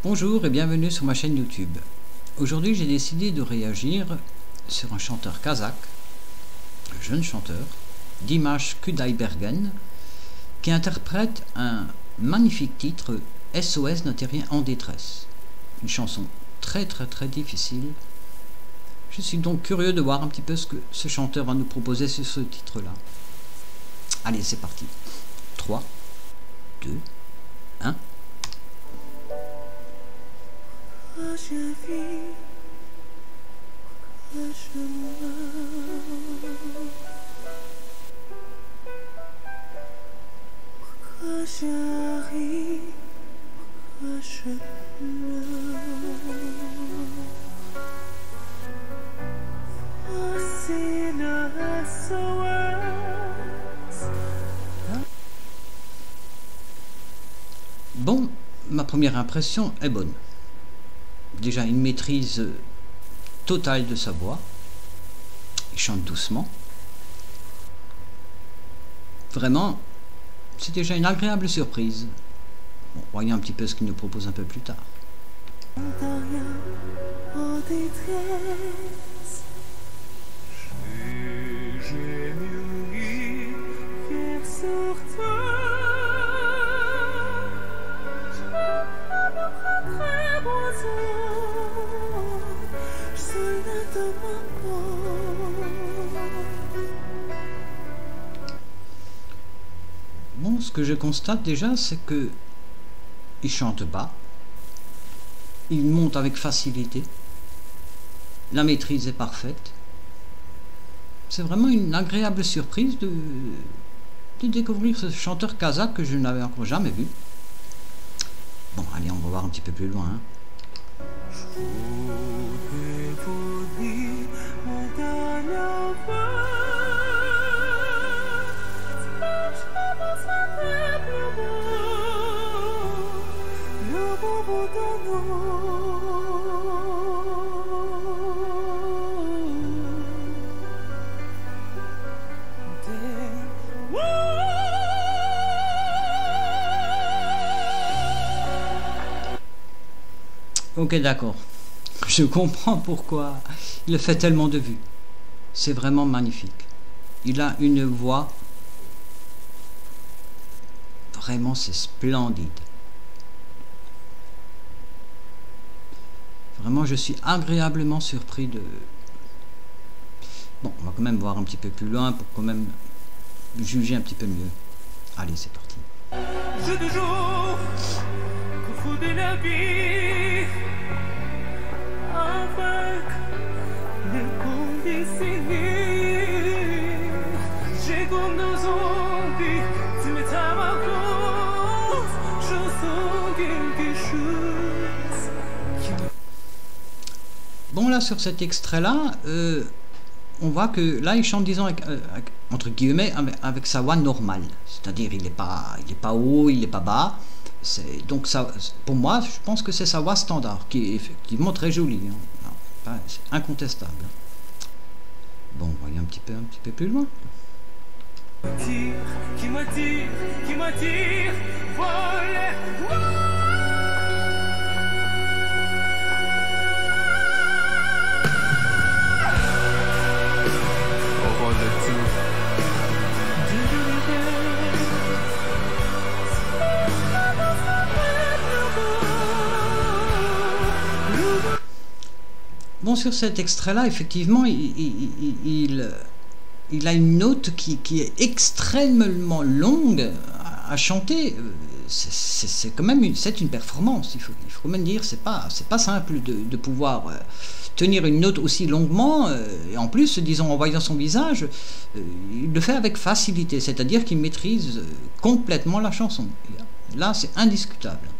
Bonjour et bienvenue sur ma chaîne YouTube. Aujourd'hui j'ai décidé de réagir sur un chanteur kazakh, un jeune chanteur, Dimash Kudaibergen, qui interprète un magnifique titre, SOS Notérien en détresse. Une chanson très difficile. Je suis donc curieux de voir un petit peu ce que ce chanteur va nous proposer sur ce titre-là. Allez, c'est parti. 3, 2, 1. Je vis, je meurs, pourquoi je ris, pourquoi je pleure. Voici le SOS. Bon, ma première impression est bonne. Déjà une maîtrise totale de sa voix. Il chante doucement. Vraiment, c'est déjà une agréable surprise. Bon, voyons un petit peu ce qu'il nous propose un peu plus tard. En détresse, j'ai mûri hier sur toi. Je me très oiseau, je suis là de ma peau. Bon, ce que je constate déjà, c'est que il chante bas. Il monte avec facilité. La maîtrise est parfaite. C'est vraiment une agréable surprise de découvrir ce chanteur kazakh que je n'avais encore jamais vu. Bon, allez, on va voir un petit peu plus loin. Hein. Je voudrais vous dire mon dernier vœu. Je me souhaiterais plus beau, le bout de nous. Ok, d'accord. Je comprends pourquoi il fait tellement de vues. C'est vraiment magnifique. Il a une voix. Vraiment, c'est splendide. Vraiment, je suis agréablement surpris de... Bon, on va quand même voir un petit peu plus loin pour quand même juger un petit peu mieux. Allez, c'est parti. J'ai toujours confondu la vie avec les conditionnés. J'ai comme nos zombies, tu mets ta main rose, je sens quelque chose. Bon, là, sur cet extrait-là, on voit que là, il chante, disons, entre guillemets, avec sa voix normale. C'est-à-dire, il n'est pas haut, il n'est pas bas. Donc, ça, pour moi, je pense que c'est sa voix standard, qui est effectivement très jolie. Hein. C'est incontestable. Bon, voyons un petit peu plus loin. Qui m'attire, voler. Bon, sur cet extrait-là, effectivement, il a une note qui est extrêmement longue à chanter. C'est quand même une performance. Il faut quand même dire, c'est pas simple de pouvoir tenir une note aussi longuement. Et en plus, disons, en voyant son visage, il le fait avec facilité. C'est-à-dire qu'il maîtrise complètement la chanson. Là, c'est indiscutable.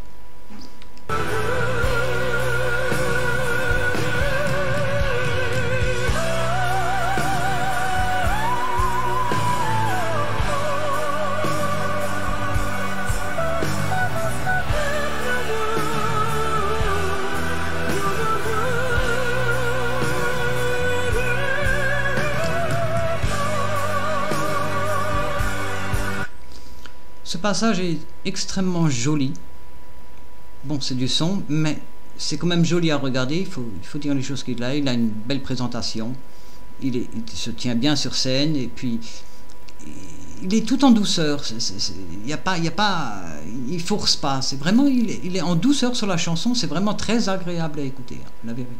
Ce passage est extrêmement joli. Bon, c'est du son, mais c'est quand même joli à regarder, il faut dire les choses qu'il a. Il a une belle présentation, il se tient bien sur scène, et puis il est tout en douceur, il force pas, c'est vraiment, il est en douceur sur la chanson, c'est vraiment très agréable à écouter, hein, la vérité.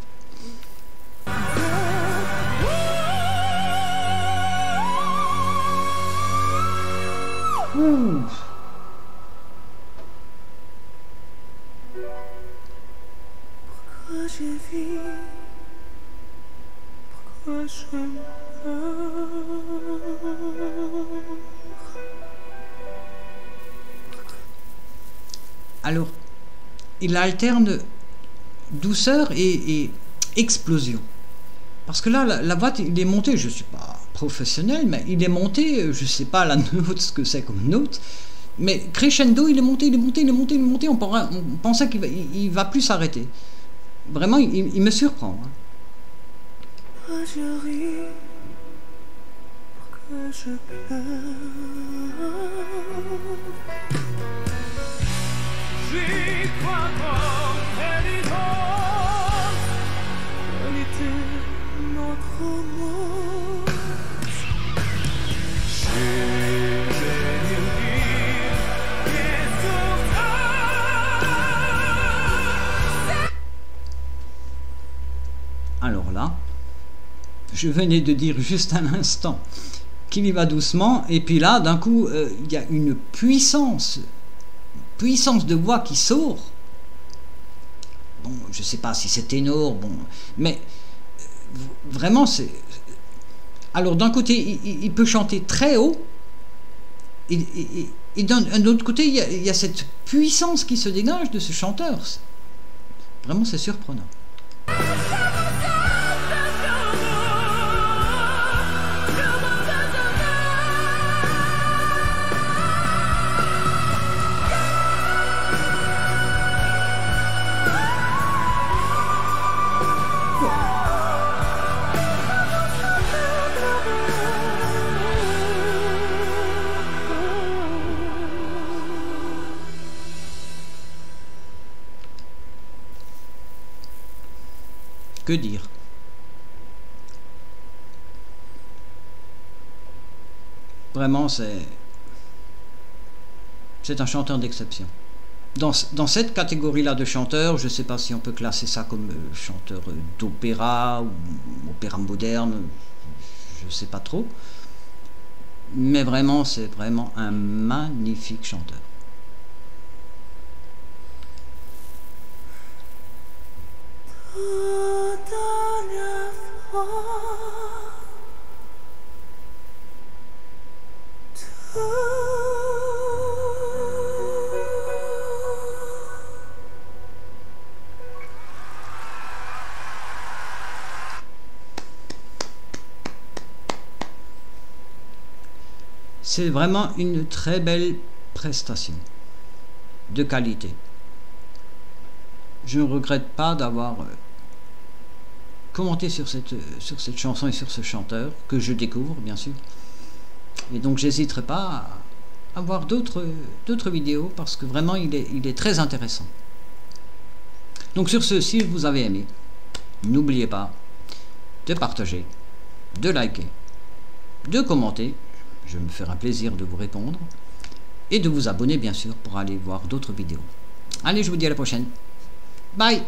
Ouh. Pourquoi je vis? Pourquoi je meurs? Alors, il alterne douceur et explosion. Parce que là, la voix, il est monté, je ne suis pas professionnel, mais il est monté, je ne sais pas la note, ce que c'est comme note, mais crescendo, il est monté, on pensait qu'il va plus s'arrêter. Vraiment, il me surprend. Hein. Pourquoi je ris? Pourquoi je pleure? J'y crois comme pénitence, elle était notre romance. J'ai béni et sur Alors là, je venais de dire juste un instant qu'il y va doucement, et puis là, d'un coup, il y a une puissance de voix qui sort. Bon, je sais pas si c'est ténor, bon, mais vraiment, c'est... Alors, d'un côté, il peut chanter très haut, et d'un autre côté, il y a cette puissance qui se dégage de ce chanteur. Vraiment, c'est surprenant. Que dire? Vraiment, c'est un chanteur d'exception. Dans cette catégorie-là de chanteurs, je ne sais pas si on peut classer ça comme chanteur d'opéra ou opéra moderne, je ne sais pas trop. Mais vraiment, c'est vraiment un magnifique chanteur. C'est vraiment une très belle prestation, de qualité. Je ne regrette pas d'avoir commenté sur cette chanson et sur ce chanteur, que je découvre bien sûr. Et donc j'hésiterai pas à voir d'autres vidéos, parce que vraiment il est très intéressant. Donc sur ce, si vous avez aimé, n'oubliez pas de partager, de liker, de commenter. Je me ferai un plaisir de vous répondre, et de vous abonner bien sûr pour aller voir d'autres vidéos. Allez, je vous dis à la prochaine. Bye!